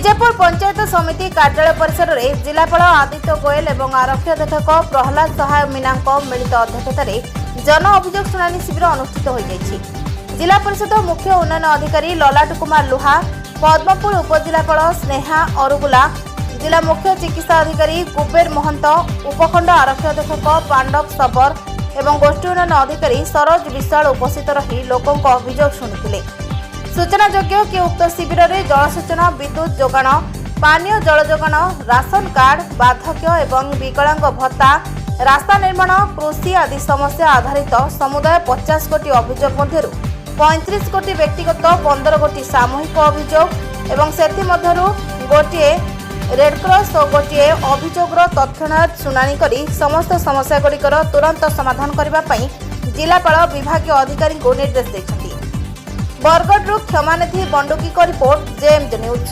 विजयपुर पंचायत समिति कार्यालय परिसर में जिलापाल आदित्य गोयल और आरक्षी अधीक्षक प्रहलाद सहाय मीना मिलित अध्यक्षतार जन अभियोग शुणाणी शिविर अनुष्ठित हो जाएगी। जिला परिषद मुख्य उन्नयन अधिकारी ललाट कुमार लुहा, पद्मपुर उपजिलापाल स्नेहा अरुगुला, जिला मुख्य चिकित्सा अधिकारी कुबेर महंत, उपखंड आरक्षी अधीक्षक पांडव सबर एवं गोष्ठी उन्नयन अधिकारी सरोज विशाल उपस्थित रही लोकों अभियोग शुणुते। सूचनायोग्य कि उक्त शिविर में जलसेचन, विद्युत जोगाण, पानीय जल जोगाण, राशन कार्ड, बार्धक्य एवं विकलांग भत्ता, रास्ता निर्माण, कृषि आदि समस्या आधारित समुदाय 50 कोटी अभियोग मध्यरु 35 कोटी व्यक्तिगत, 15 कोटी सामूहिक अभियोग एवं सेथि मध्यरु गोटिए रेडक्रॉस और गोटे अभियोगर तत्क्षणात शुणाणी करी समस्त समस्या गुड़िकर तुरंत समाधान करने जिलापाल विभागीय अधिकारी को निर्देश देते। बरगढ़ क्षमानिधि बंडुकी को रिपोर्ट जेएमजे न्यूज।